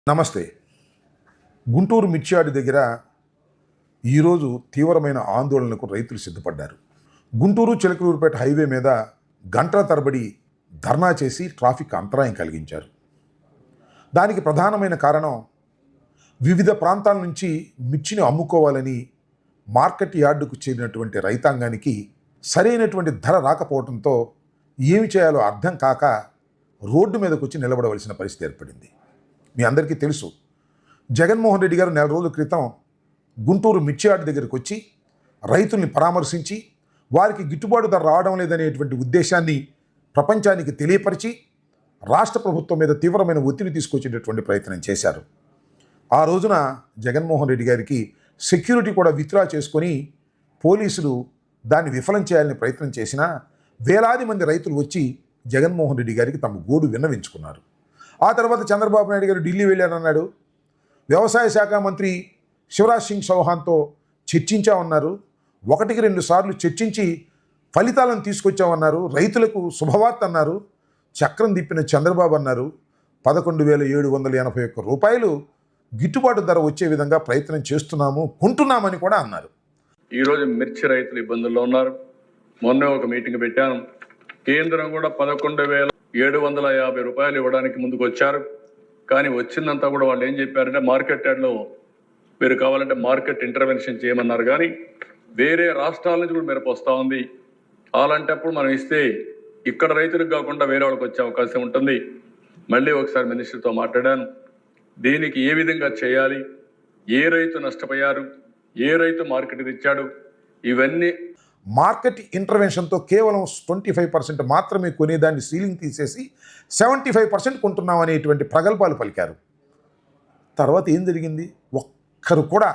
నమస్తే. గుంటూరు మిర్చియాడి దగ్గర ఈరోజు తీవ్రమైన ఆందోళనకు రైతులు సిద్ధపడ్డారు. గుంటూరు చిలకలూరుపేట హైవే మీద గంటల తరబడి ధర్నా చేసి ట్రాఫిక్ అంతరాయం కలిగించారు. దానికి ప్రధానమైన కారణం వివిధ ప్రాంతాల నుంచి మిర్చిని అమ్ముకోవాలని మార్కెట్ యార్డుకు చేరినటువంటి రైతాంగానికి సరైనటువంటి ధర రాకపోవడంతో ఏమి చేయాలో అర్థం కాక రోడ్డు మీదకు వచ్చి నిలబడవలసిన పరిస్థితి ఏర్పడింది. మీ అందరికీ తెలుసు, జగన్మోహన్ రెడ్డి గారు నెల రోజుల క్రితం గుంటూరు మిర్చియార్డు దగ్గరికి వచ్చి రైతుల్ని పరామర్శించి వారికి గిట్టుబాటు ధర రావడం లేదనేటువంటి ఉద్దేశాన్ని ప్రపంచానికి తెలియపరిచి రాష్ట్ర ప్రభుత్వం మీద తీవ్రమైన ఒత్తిడి తీసుకొచ్చేటటువంటి ప్రయత్నం చేశారు. ఆ రోజున జగన్మోహన్ రెడ్డి గారికి సెక్యూరిటీ కూడా విత్డ్రా చేసుకొని పోలీసులు దాన్ని విఫలం చేయాలని ప్రయత్నం చేసినా వేలాది మంది రైతులు వచ్చి జగన్మోహన్ రెడ్డి గారికి తమ గోడు విన్నవించుకున్నారు. ఆ తర్వాత చంద్రబాబు నాయుడు గారు ఢిల్లీ వెళ్ళారన్నాడు. వ్యవసాయ శాఖ మంత్రి శివరాజ్ సింగ్ చౌహాన్తో చర్చించామన్నారు. 1-2 సార్లు చర్చించి ఫలితాలను తీసుకొచ్చామన్నారు. రైతులకు శుభవార్త అన్నారు. చక్రం తిప్పిన చంద్రబాబు అన్నారు 11,781 రూపాయలు గిట్టుబాటు ధర వచ్చే విధంగా ప్రయత్నం చేస్తున్నాము, కొంటున్నామని కూడా అన్నారు. ఈరోజు మిర్చి రైతులు ఇబ్బందుల్లో ఉన్నారు. మొన్న ఒక మీటింగ్ పెట్టాను. కేంద్రం కూడా 11,750 రూపాయలు ఇవ్వడానికి ముందుకు వచ్చారు. కానీ వచ్చిందంతా కూడా వాళ్ళు ఏం చెప్పారంటే మార్కెట్ యార్డ్లో మీరు కావాలంటే మార్కెట్ ఇంటర్వెన్షన్ చేయమన్నారు. కానీ వేరే రాష్ట్రాల నుంచి కూడా మిరప వస్తూ ఉంది. అలాంటప్పుడు మనం ఇస్తే ఇక్కడ రైతులకు కాకుండా వేరే వాళ్ళకి వచ్చే అవకాశం ఉంటుంది. మళ్ళీ ఒకసారి మినిస్టర్తో మాట్లాడాను. దీనికి ఏ విధంగా చేయాలి, ఏ రైతు నష్టపోయారు, ఏ రైతు మార్కెట్ తెచ్చాడు, ఇవన్నీ మార్కెట్ ఇంటర్వెన్షన్తో కేవలం 25% మాత్రమే కొనేదాన్ని సీలింగ్ తీసేసి 75% కొంటున్నాం అనేటువంటి ప్రగల్భాలు పలికారు. తర్వాత ఏం జరిగింది? ఒక్కరు కూడా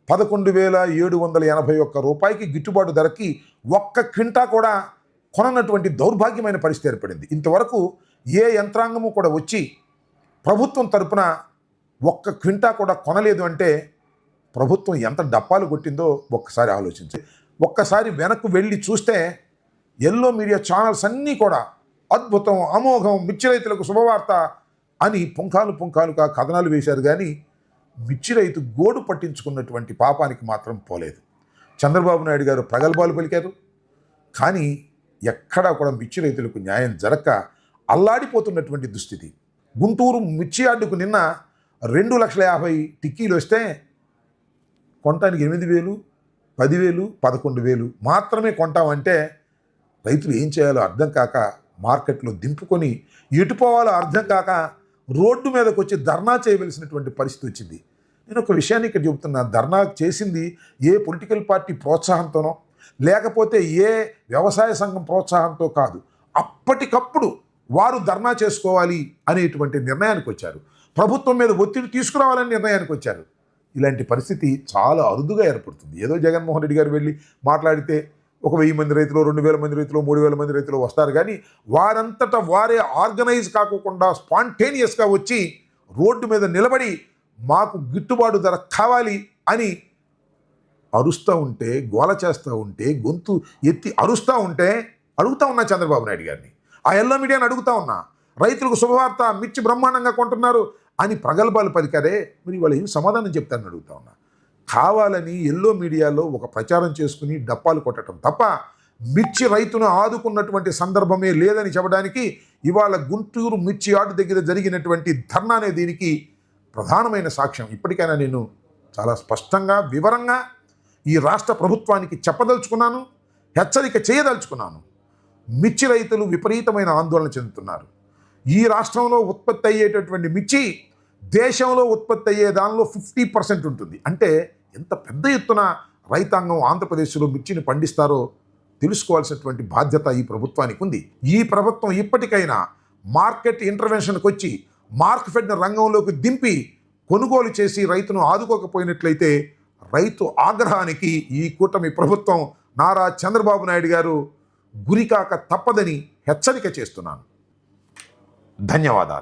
11,781 రూపాయకి గిట్టుబాటు ధరకి ఒక్క క్వింటా కూడా కొననటువంటి దౌర్భాగ్యమైన పరిస్థితి ఏర్పడింది. ఇంతవరకు ఏ యంత్రాంగము కూడా వచ్చి ప్రభుత్వం తరపున ఒక్క క్వింటా కూడా కొనలేదు అంటే ప్రభుత్వం ఎంత డప్పాలు కొట్టిందో ఒక్కసారి ఆలోచించి ఒక్కసారి వెనక్కు వెళ్ళి చూస్తే ఎల్లో మీడియా ఛానల్స్ అన్నీ కూడా అద్భుతం, అమోఘం, మిర్చి రైతులకు శుభవార్త అని పుంఖాలుగా కథనాలు వేశారు. కానీ మిర్చి రైతు గోడు పట్టించుకున్నటువంటి పాపానికి మాత్రం పోలేదు. చంద్రబాబు నాయుడు గారు ప్రగల్భాలు పలికారు. కానీ ఎక్కడా కూడా మిర్చి రైతులకు న్యాయం జరక్క అల్లాడిపోతున్నటువంటి దుస్థితి. గుంటూరు మిర్చి యార్డుకు నిన్న 2,50,000 టిక్కీలు వస్తే కొనటానికి 8,000, 10,000, 11,000 మాత్రమే కొంటామంటే రైతులు ఏం చేయాలో అర్థం కాక మార్కెట్లో దింపుకొని ఎటుపోవాలో అర్థం కాక రోడ్డు మీదకి వచ్చి ధర్నా చేయవలసినటువంటి పరిస్థితి వచ్చింది. నేను ఒక విషయాన్ని ఇక్కడ చెబుతున్నా. ధర్నా చేసింది ఏ పొలిటికల్ పార్టీ ప్రోత్సాహంతోనో లేకపోతే ఏ వ్యవసాయ సంఘం ప్రోత్సాహంతో కాదు. అప్పటికప్పుడు వారు ధర్నా చేసుకోవాలి అనేటువంటి నిర్ణయానికి వచ్చారు. ప్రభుత్వం మీద ఒత్తిడి తీసుకురావాలని నిర్ణయానికి వచ్చారు. ఇలాంటి పరిస్థితి చాలా అరుదుగా ఏర్పడుతుంది. ఏదో జగన్మోహన్ రెడ్డి గారు వెళ్ళి మాట్లాడితే 1,000 మంది రైతులు, 2,000 మంది రైతులు, 3,000 మంది రైతులు వస్తారు. కానీ వారంతటా వారే ఆర్గనైజ్ కాకుండా స్పాంటేనియస్గా వచ్చి రోడ్డు మీద నిలబడి మాకు గిట్టుబాటు ధర కావాలి అని అరుస్తూ ఉంటే, గోల చేస్తూ ఉంటే, గొంతు ఎత్తి అరుస్తూ ఉంటే అడుగుతూ ఉన్నా చంద్రబాబు నాయుడు గారిని. ఆ ఎల్లో మీడియాని అడుగుతూ ఉన్నా, రైతులకు శుభవార్త, మిర్చి బ్రహ్మాండంగా కొంటున్నారు అని ప్రగల్భాలు పలికారే, మరి వాళ్ళు ఏం సమాధానం చెప్తారని అడుగుతా ఉన్నా. కావాలని ఎల్లో మీడియాలో ఒక ప్రచారం చేసుకుని డప్పాలు కొట్టడం తప్ప మిర్చి రైతును ఆదుకున్నటువంటి సందర్భమే లేదని చెప్పడానికి ఇవాళ గుంటూరు మిర్చి యార్డు దగ్గర జరిగినటువంటి ధర్నా అనే దీనికి ప్రధానమైన సాక్ష్యం. ఇప్పటికైనా నేను చాలా స్పష్టంగా, వివరంగా ఈ రాష్ట్ర ప్రభుత్వానికి చెప్పదలుచుకున్నాను, హెచ్చరిక చేయదలుచుకున్నాను. మిర్చి రైతులు విపరీతమైన ఆందోళన చెందుతున్నారు. ఈ రాష్ట్రంలో ఉత్పత్తి అయ్యేటటువంటి మిర్చి దేశంలో ఉత్పత్తి అయ్యే దానిలో 50% ఉంటుంది. అంటే ఎంత పెద్ద ఎత్తున రైతాంగం ఆంధ్రప్రదేశ్లో మిర్చిని పండిస్తారో తెలుసుకోవాల్సినటువంటి బాధ్యత ఈ ప్రభుత్వానికి ఉంది. ఈ ప్రభుత్వం ఇప్పటికైనా మార్కెట్ ఇంటర్వెన్షన్కి వచ్చి మార్కెట్ని రంగంలోకి దింపి కొనుగోలు చేసి రైతును ఆదుకోకపోయినట్లయితే రైతు ఆగ్రహానికి ఈ కూటమి ప్రభుత్వం, నారా చంద్రబాబు నాయుడు గారు గురికాక తప్పదని హెచ్చరిక చేస్తున్నాను. ధన్యవాదాలు.